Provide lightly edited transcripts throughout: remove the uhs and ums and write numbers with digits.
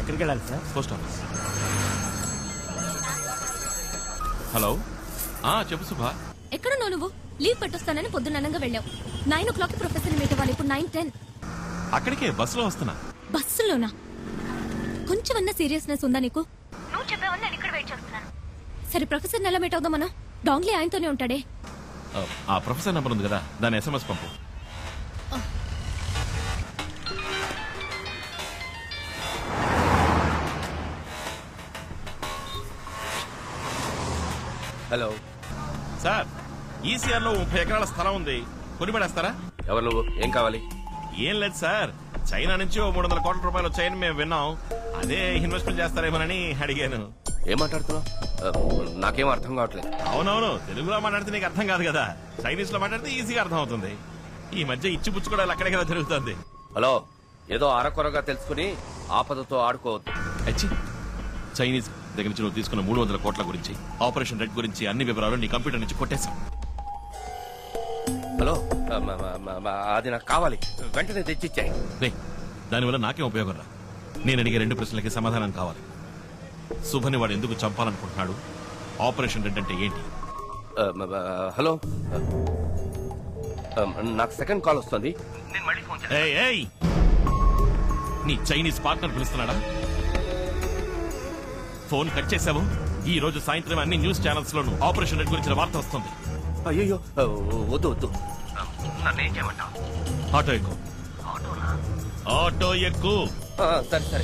ఎక్కడికి వెళ్ళాలి sir? Post office. Hello, చెప్పు సుభా. ఎక్కడున్నావు నువ్వు? లీవ్ పెట్టొస్తానని పొద్దున్నంగా వెళ్ళావు. 9 o'clock ప్రొఫెసర్ మీట్ అవ్వాలి. ఇప్పుడు 9:10. అక్కడికే బస్సులో వస్తున్నా. బస్సులోనా? కొంచెమన్నా సీరియస్నెస్ ఉందా నీకు? నువ్వు చెప్పావని నేను ఇక్కడ వెయిట్ చేస్తున్నాను. సరే, ప్రొఫెసర్ ఎలా మీట్ అవుదాం మనం? డాంగ్లీ ఆయనతోనే ఉంటాడే. ఆ ప్రొఫెసర్ నెంబర్ ఉంది కదా, దాని SMS పంపు. హలో సార్, ఈసీఆర్ లో 30 ఎకరాల స్థలం ఉంది, కొని పడేస్తారా? ఎవరు నువ్వు? ఏం కావాలి? ఏం లేదు సార్, చైనా నుంచి 300 కోట్ల రూపాయలు వచ్చాయని మేము విన్నాం. అదే ఇన్వెస్ట్మెంట్ చేస్తారేమోనని అడిగాను. ఏం మాట్లాడుతున్నావు? నాకేం అర్థం కావట్లేదు. అవునవును, తెలుగులో మాట్లాడితే నీకు అర్థం కాదు కదా, చైనీస్ లో మాట్లాడితే ఈజీగా అర్థం అవుతుంది. ఈ మధ్య ఇచ్చిపుచ్చుకోవడాలు అక్కడే కదా జరుగుతుంది. హలో, ఏదో అరకొరగా తెలుసుకుని ఆపదతో ఆడుకోవద్దు. అచ్చి, చైనీస్ దగ్గర నుంచి నువ్వు తీసుకున్న 300 కోట్ల గురించి, ఆపరేషన్ రెడ్ గురించి అన్ని వివరాలు నీ కంప్యూటర్ నుంచి కొట్టేశాం. హలో, అది నాకు కావాలి, వెంటనే తెచ్చిచ్చాయి. దానివల్ల నాకేం ఉపయోగం రా? నేను అడిగే 2 ప్రశ్నలకి సమాధానం కావాలి. శుభని వాడు ఎందుకు చంపాలనుకుంటున్నాడు? ఆపరేషన్ రెడ్ అంటే ఏంటి? హలో, నాకు సెకండ్ కాల్ వస్తుంది, నేను మళ్ళీ ఫోన్ చేస్తాను. ఏయ్, నీ చైనీస్ పార్ట్నర్ పిలుస్తున్నాడా? ఫోన్ కట్ చేశావు. ఈ రోజు సాయంత్రం అన్ని న్యూస్ ఛానల్స్ లోను ఆపరేషన్ రెడ్ గురించిన వార్త వస్తుంది. అయ్యో, వద్దు వద్దు, నన్నేం చేయమంటావు? ఆటో ఎక్కు. ఆటో ఎక్కు. సరే సరే,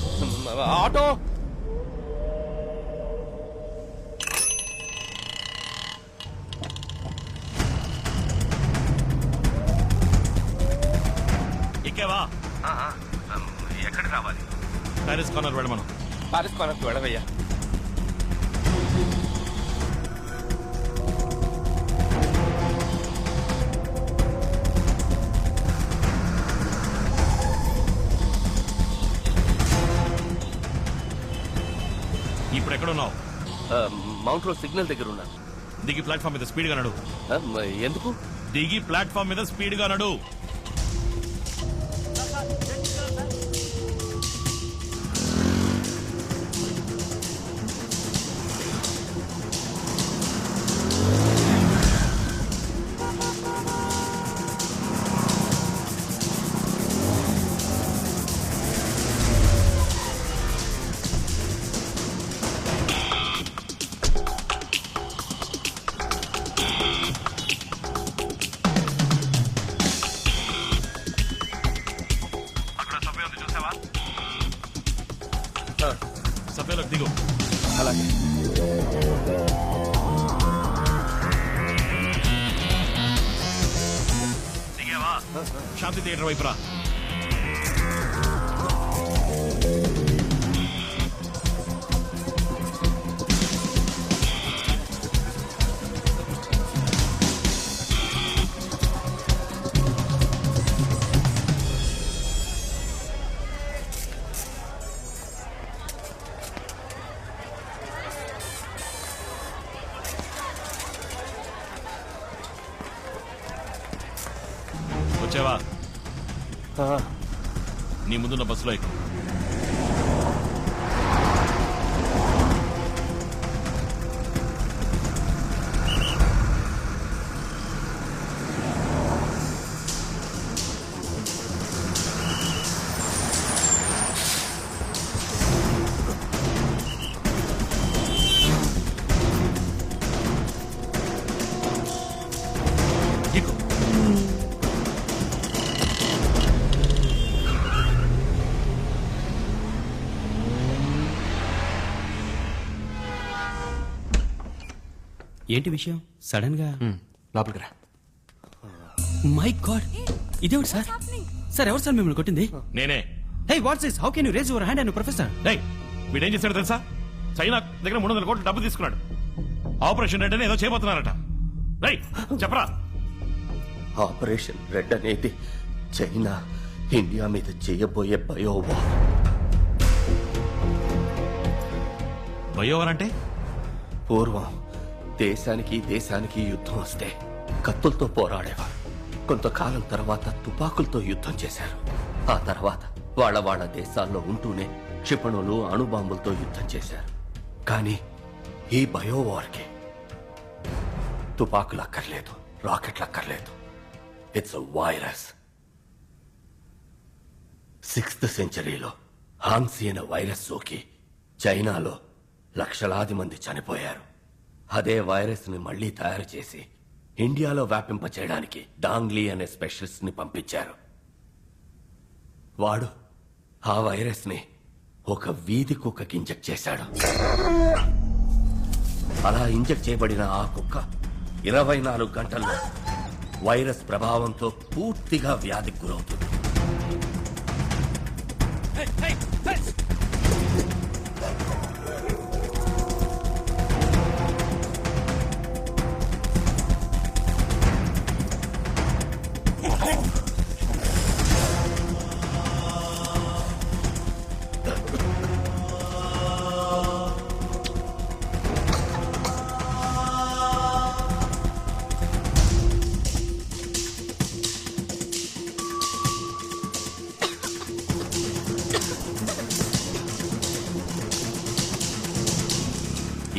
ఆటో. ఎక్కేవా? ఎక్కడికి రావాలి? ప్యారిస్ కార్నర్ వెళ్ళమను. పారిస్ కార్నర్కి వెళ్ళవయ్యా. ఇప్పుడు ఎక్కడున్నావు? మౌంట్ రోడ్ సిగ్నల్ దగ్గర ఉన్నా. దిగి ప్లాట్ఫామ్ మీద స్పీడ్ గా నడు. ఎందుకు? దిగి ప్లాట్ఫామ్ మీద స్పీడ్ గా నడు. సభ్యులకు దిగు. అలాగే. దిగావా? శాంతి థియేటర్ వైపు రా. వచ్చావా? నీ ముందున్న బస్సులో ఎక్కువ. ఏంటి విషయం? సడన్ గా లోపలికి రా. మై గాడ్, ఇదేమిటి సార్? సార్, ఎవరు సార్ మిమ్మల్ని కొట్టింది? నేనే. Hey, what's this? How can you raise your hand and professor? వీడేం చేశాడు తెలుసా? చైనా దగ్గర 300 కోట్లు డబ్బు తీసుకున్నాడు. ఆపరేషన్ రెడ్ అని ఏదో చేయబోతున్నారట. చెప్పరా? ఆపరేషన్ రెడ్ అనేది చైనా ఇండియా మీద చేయబోయే బయోవార్. బయోవార్ అంటే? పూర్వం దేశానికి దేశానికి యుద్ధం వస్తే కత్తులతో పోరాడేవారు. కొంతకాలం తర్వాత తుపాకులతో యుద్ధం చేశారు. ఆ తర్వాత వాళ్ళ దేశాల్లో ఉంటూనే క్షిపణులు అణుబాంబులతో యుద్ధం చేశారు. కానీ ఈ బయోవార్కి తుపాకులు అక్కర్లేదు, రాకెట్లు అక్కర్లేదు. It's a virus. 6th సెంచరీలో హాన్సీ అనే వైరస్ సోకి చైనాలో లక్షలాది మంది చనిపోయారు. అదే వైరస్ ని మళ్లీ తయారు చేసి ఇండియాలో వ్యాపింప చేయడానికి డాంగ్లీ అనే స్పెషలిస్ట్ ని పంపించారు. వాడు ఆ వైరస్ ని ఒక వీధి కుక్కకి ఇంజెక్ట్ చేశాడు. అలా ఇంజెక్ట్ చేయబడిన ఆ కుక్క 24 గంటల్లో వైరస్ ప్రభావంతో పూర్తిగా వ్యాధికి గురవుతుంది.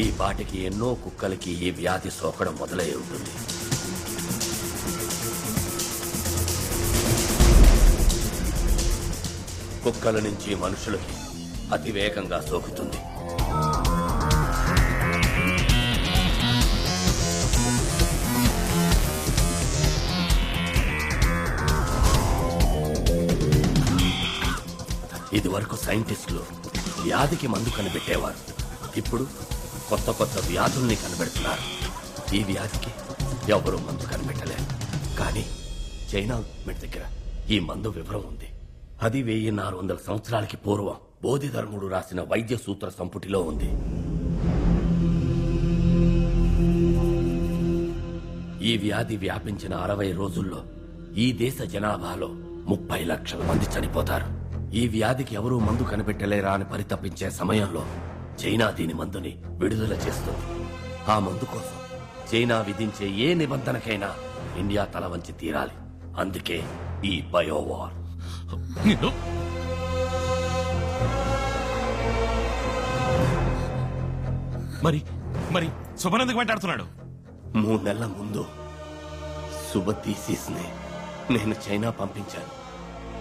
ఈ పాటికి ఎన్నో కుక్కలకి ఈ వ్యాధి సోకడం మొదలై ఉంటుంది. కుక్కల నుంచి మనుషులకి అతి వేగంగా సోకుతుంది. ఇదివరకు సైంటిస్టులు వ్యాధికి మందు కనిపెట్టేవారు. ఇప్పుడు కొత్త కొత్త వ్యాధుల్ని కనిపెడుతున్నారు. ఈ వ్యాధికి ఎవరూ మందు కనిపెట్టలేరు. కానీ చైనా గవర్నమెంట్ దగ్గర ఈ మందు వివరం ఉంది. అది 1400 సంవత్సరాలకి పూర్వం బోధిధర్ముడు రాసిన వైద్య సూత్ర సంపుటిలో ఉంది. ఈ వ్యాధి వ్యాపించిన 60 రోజుల్లో ఈ దేశ జనాభాలో 30 లక్షల మంది చనిపోతారు. ఈ వ్యాధికి ఎవరూ మందు కనిపెట్టలేరా అని పరితపించే సమయంలో చైనా దీని మందుని విడుదల చేస్తుంది. ఆ మందు కోసం చైనా విధించే ఏ నిబంధనకైనా ఇండియా తల వంచి తీరాలి. అందుకే ఈ బయోవార్. మరి మరి శుభనందుకు వెంటాడుతున్నాడు. 3 నెలల ముందు శుభతీసిస్ ని నేను చైనా పంపించాను.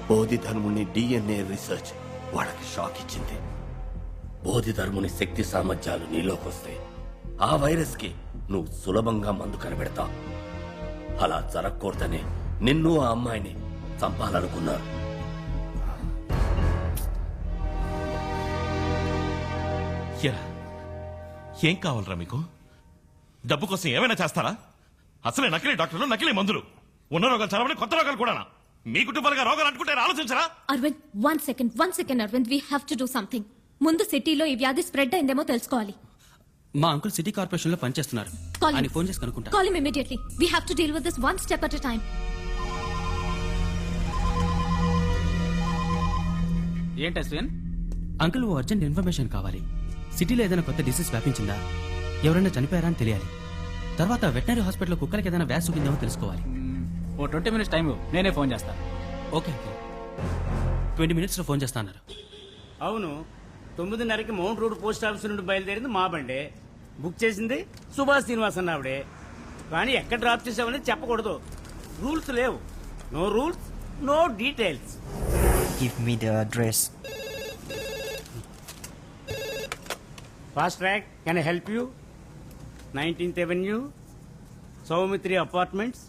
బోధిధర్ముని DNA రీసెర్చ్ వాళ్ళకి షాక్ ఇచ్చింది. బోధిధర్ముని శక్తి సామర్థ్యాలు నీలోకొస్తే ఆ వైరస్ కి నువ్వు సులభంగా మందు కనిపెడతావు. అలా జరగకూడదని నిన్ను ఆ అమ్మాయిని చంపాలనుకున్నారు. ఏం కావాలరా మీకు? డబ్బు కోసం ఏమైనా చేస్తారా? అసలే నకిలీ డాక్టర్లు, నకిలీ మందులు, ఉన్న రోగాలు చదవని కొత్త రోగాలు కూడా. మీ కుటుంబాలుగా రోగాలు అంటుకుంటే ఆలోచించరా? Aravind, one second Aravind, we have to do something. ముందు సిటీలో ఈ వ్యాధి స్ప్రెడ్ అయిందేమో తెలుసుకోవాలి. మా అంకుల్ సిటీ కార్పొరేషన్ లో పనిచేస్తున్నారు. Call him. ఆయన ఫోన్ చేసి కనుక్కుంటా. Call him immediately. We have to deal with this one step at a time. ఏంటి అశ్విన్? అంకుల్ ఓ అర్జెంట్ ఇన్ఫర్మేషన్ కావాలి. సిటీలో ఏదైనా కొత్త డిసీజ్ వ్యాపించిందా, ఎవరైనా చనిపోయారా అని తెలియాలి. తర్వాత వెటనరీ హాస్పిటల్లో కుక్కలకి ఏదైనా వ్యాధి సోకిందేమో తెలుసుకోవాలి. ఓ 20 minutes టైం నేనే ఫోన్ చేస్తా. ఓకే అంకుల్, 20 minutes లో ఫోన్ చేస్తా అన్నారు. అవును, 9:30కి మౌంట్ రోడ్ పోస్ట్ ఆఫీస్ నుండి బయలుదేరింది మా బండే. బుక్ చేసింది సుభాష్ శ్రీనివాస్ అన్న ఆవిడే. కానీ ఎక్కడ డ్రాప్ చేసామని చెప్పకూడదు. రూల్స్ లేవు. No rules, no details. Give me the address. Fast track, can I help you? 19th Avenue, Soumitri apartments,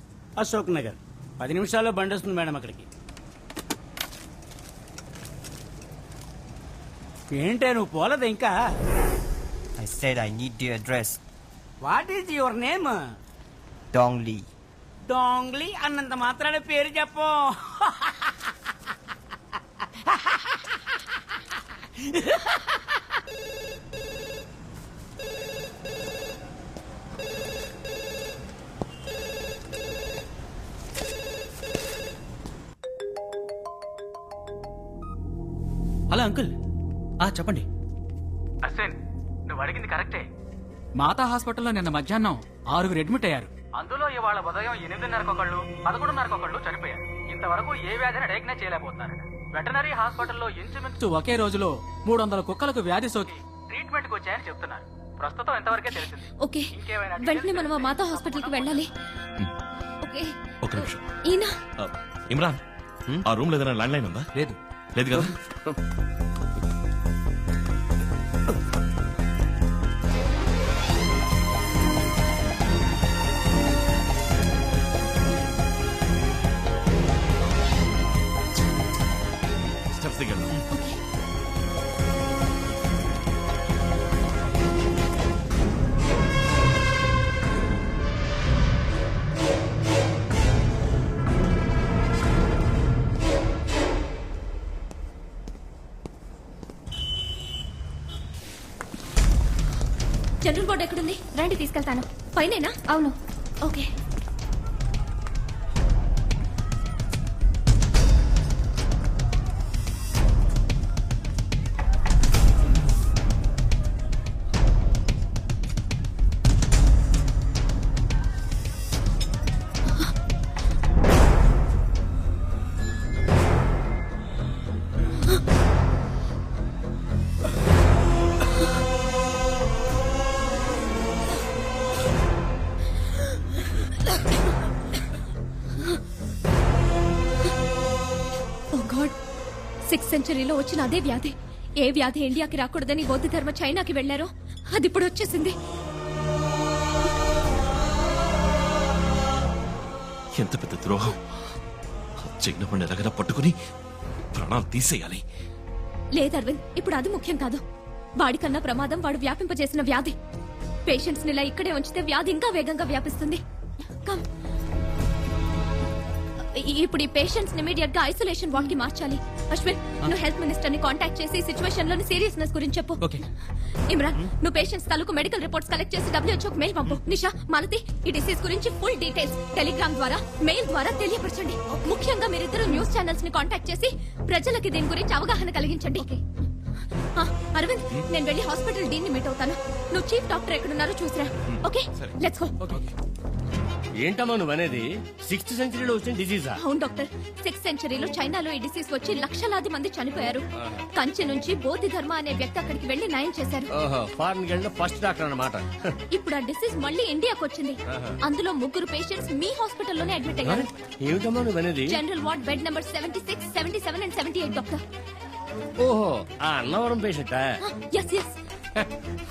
Ashok Nagar. 10 నిమిషాల్లో బండి వస్తుంది మేడం అక్కడికి. ఏంటే నువ్వు పోలేదు ఇంకా? I said I need the address. What is your name? Dong Li. Dongli అన్నంత మాత్రాన పేరు చెప్పు. హలో అంకుల్, చెప్పండి. అశ్విన్, నువ్వు అడిగింది కరెక్టే. మాతా హాస్పిటల్లో నిన్న మధ్యాహ్నం 6 అడ్మిట్ అయ్యారు. అందులో ఇవాళ ఉదయం 8:30 ఒకళ్ళు, 11:30 ఒకళ్ళు చనిపోయారు. ఇంతవరకు ఏ వ్యాధిని డయాగ్నైజ్ చేయలేకపోతున్నారు. వెటనరీ హాస్పిటల్లో ఇంచుమించు ఒకే రోజులో 300 కుక్కలకు వ్యాధి సోకి ట్రీట్మెంట్ కి వచ్చాయని చెప్తున్నారు. ప్రస్తుతం ఎంతవరకే తెలిసింది. ఓకే, వెంటనే మనం ఆ మాతా హాస్పిటల్కి వెళ్ళాలి. ఓకే, ఒక నిమిషం. ఈయన ఇమ్రాన్, ఆ రూమ్ లో ఏదైనా ల్యాండ్ లైన్ ఉందా? లేదు. లేదు కదా? స్టెప్స్ దిగండి. జనరల్ బోర్డు ఎక్కడుంది? రండి తీసుకెళ్తాను. పైనేనా? అవును. ఓకే. సిక్స్త్ సెంచరీలో వచ్చిన అదే వ్యాధి. ఏ వ్యాధి ఇండియాకి రాకూడదని బౌద్ధ ధర్మ చైనాకి వెళ్లారో అది ఇప్పుడు వచ్చేసింది. ఎంత పెద్ద ద్రోహం! చిన్న పండు ఎలాగైనా పట్టుకుని ప్రాణాలు తీసేయాలి. లేదు అరవింద్, ఇప్పుడు అది ముఖ్యం కాదు. వాడికన్నా ప్రమాదం వాడు వ్యాపింపజేసిన వ్యాధి. పేషెంట్స్ ని ఇలా ఇక్కడే ఉంచితే వ్యాధి ఇంకా వేగంగా వ్యాపిస్తుంది. కమ్. ఇప్పుడు ఈ పేషెంట్స్ ని ఇమీడియట్ గా ఐసోలేషన్ వార్డ్ కి మార్చాలి. అశ్విన్, నువ్వు హెల్త్ మినిస్టర్ ని కాంటాక్ట్ చేసి సిచ్యువేషన్ లోని సీరియస్నెస్ గురించి చెప్పు. ఇమ్రాన్, నువ్వు పేషెంట్స్ తాలూకు మెడికల్ రిపోర్ట్స్ కలెక్ట్ చేసి WHO మెయిల్ పంపు. నిషా, మాలతి, ఈ డిసీజ్ గురించి ఫుల్ డీటెయిల్స్ టెలిగ్రామ్ ద్వారా, మెయిల్ ద్వారా తెలియపరచండి. ముఖ్యంగా మీరిద్దరు న్యూస్ ఛానల్స్ ని కాంటాక్ట్ చేసి ప్రజలకి దీని గురించి అవగాహన కలిగించండి. అరవింద్, నేను వెళ్లి హాస్పిటల్ డీన్ ని మీట్ అవుతాను. నువ్వు చీఫ్ డాక్టర్ ఎక్కడున్నారో చూసిరా. Okay, let's go. ఏంటమ్మా నువ్వు అనేది? 6th సెంచరీలో వచ్చిన డిసీజా? అవును డాక్టర్, 6th సెంచరీలో చైనాలో ఈ డిసీజ్ వచ్చి లక్షలాది మంది చనిపోయారు. కంచి నుంచి బౌద్ధ ధర్మ అనే వ్యక్తి అక్కడికి వెళ్లి నయం చేశారు. ఫారెన్ వెళ్ళిన ఫస్ట్ డాక్టర్ అన్నమాట. ఇప్పుడు ఆ డిసీజ్ మళ్ళీ ఇండియాకి వచ్చింది. అందులో 3 పేషెంట్స్ మీ హాస్పిటల్లోనే అడ్మిట్ అయ్యారు. ఏమిటమ్మా నువ్వు అనేది? General ward bed number 76, 77 and 78 doctor. ఓహో, ఆ అన్నవరం పేషెంటా? Yes yes.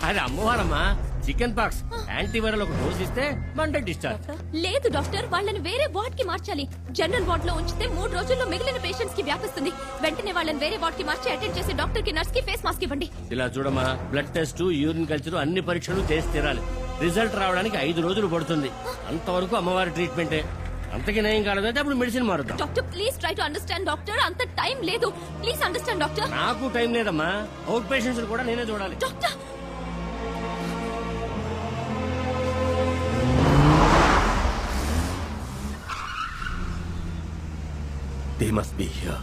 అది అమ్మవారమ్మా. చికెన్ పాక్స్ యాంటీవైరల్ ఒక డోస్ ఇస్తే మండే డిశ్చార్జ్. లేదు డాక్టర్, వాళ్ళని వేరే వార్డ్ కి మార్చాలి. జనరల్ వార్డ్ లో ఉంచితే 3 రోజుల్లో మిగిలిన పేషెంట్స్ కి వ్యాపిస్తుంది. వెంటనే వాళ్ళని వేరే వార్డ్ కి మార్చి అటెండ్ చేసి డాక్టర్ కి, నర్స్ కి ఫేస్ మాస్క్ ఇవ్వండి. ఇలా చూడమ్మా, బ్లడ్ టెస్ట్, యూరిన్ కల్చర్ అన్ని పరీక్షలు చేసి తీరాలి. రిజల్ట్ రావడానికి 5 రోజులు పడుతుంది. అంతవరకు అమ్మవారి ట్రీట్మెంటే. అంతకి నయం కాలేదంటే అప్పుడు మెడిసిన్ మారుద్దాం. Doctor please try to understand doctor. అంత టైం లేదు. Please understand doctor. నాకు టైం లేదమ్మా. అవుట్ పేషెంట్స్ కూడా నేనే చూడాలి. Doctor, They must be here.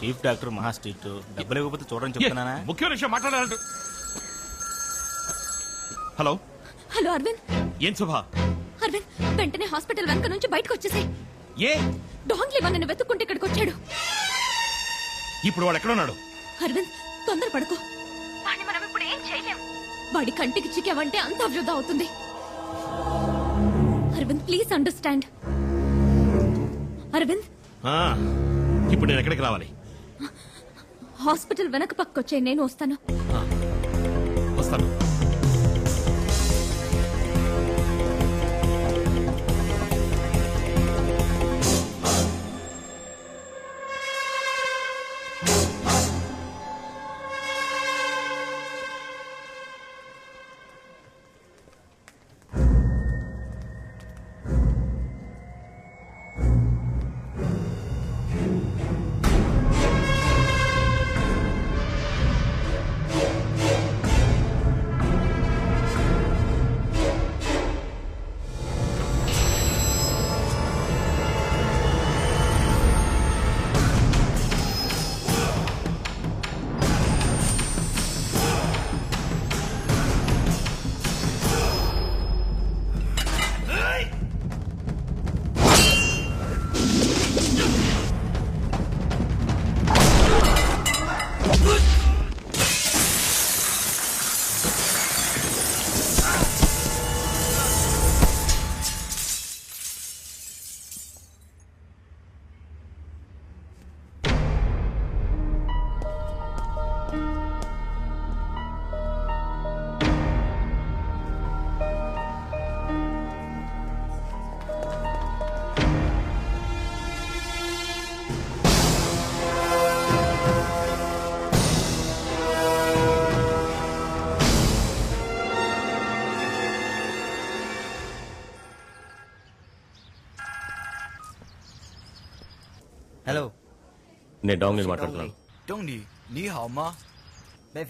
Chief doctor మహా స్ట్రీట్. డబ్బులు ఇవ్వకపోతే చూడని చెప్తున్నానా? ముఖ్యమైన విషయం మాట్లాడాలంటూ. Hello hello Arvind. ఏం శుభ? అరవింద్, వెంటనే హాస్పిటల్ వెనక నుంచి బయటకు వచ్చేసాయి. ఏ డాంగ్లీ నన్ను వెతుక్కుంటే ఇక్కడికి వచ్చాడు. ఇప్పుడు వాడు ఎక్కడున్నాడు? అరవింద్, తొందరపడకు. వాడిని మనం ఇప్పుడు ఏం చేయలేం. వాడి కంటికి చిక్కావంటే అంతా వృధా అవుతుంది. Arvind, please understand. అరవింద్, ఇప్పుడు నేను ఎక్కడికి రావాలి? హాస్పిటల్ వెనక పక్కొచ్చే, నేను వస్తాను. వస్తాను. నేను డాంగ్లీని మాట్లాడుతున్నాను.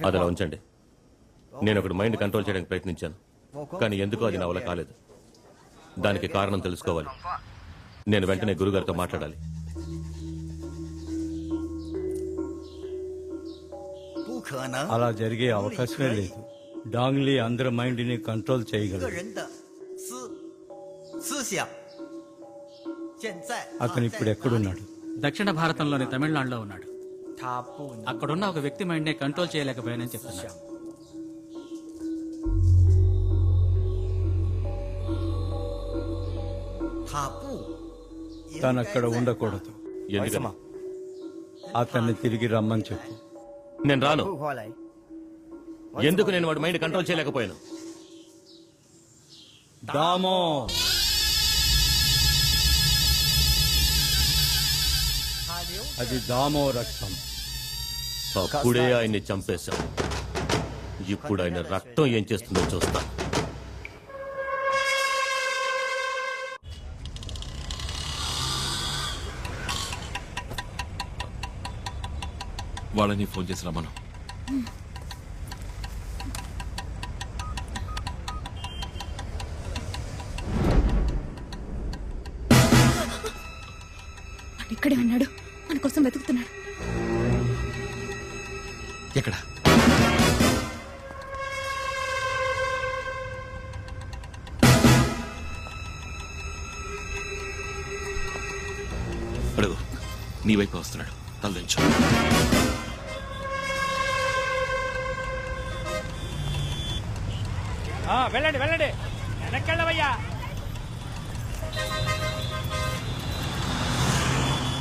అది అలా ఉంచండి. నేను ఒకటి మైండ్ కంట్రోల్ చేయడానికి ప్రయత్నించాను, కానీ ఎందుకో అది నా వల్ల కాలేదు. దానికి కారణం తెలుసుకోవాలి. నేను వెంటనే గురుగారితో మాట్లాడాలి. అలా జరిగే అవకాశమే లేదు. డాంగ్లీ అందరి మైండ్ ని కంట్రోల్ చేయగలడు. అతను ఇప్పుడు ఎక్కడున్నాడు? దక్షిణ భారతంలోని తమిళనాడులో ఉన్నాడు. అక్కడున్న ఒక వ్యక్తి మైండ్ నే కంట్రోల్ చేయలేకపోయానని చెప్తున్నాడు. తను అక్కడ ఉండకూడదు. ఎందుకమ్మా? అతన్ని తిరిగి రమ్మని చెప్పు. నేను రాను. ఎందుకు నేను వాడి మైండ్ కంట్రోల్ చేయలేకపోయాను? దామో, అది దామో రక్తం. అప్పుడే ఆయన్ని చంపేశాం. ఇప్పుడు ఆయన రక్తం ఏం చేస్తుందో చూస్తా. వాళ్ళని ఫోన్ చేసి రమ్మను. ఇక్కడే ఉన్నాడు, మన కోసం వెతుకుతున్నాడు. ఎక్కడ? అడుగు. నీ వైపు వస్తున్నాడు. తలదించు. వెళ్ళండి వెళ్ళండి, వెనక్కెళ్ళవయ్యా.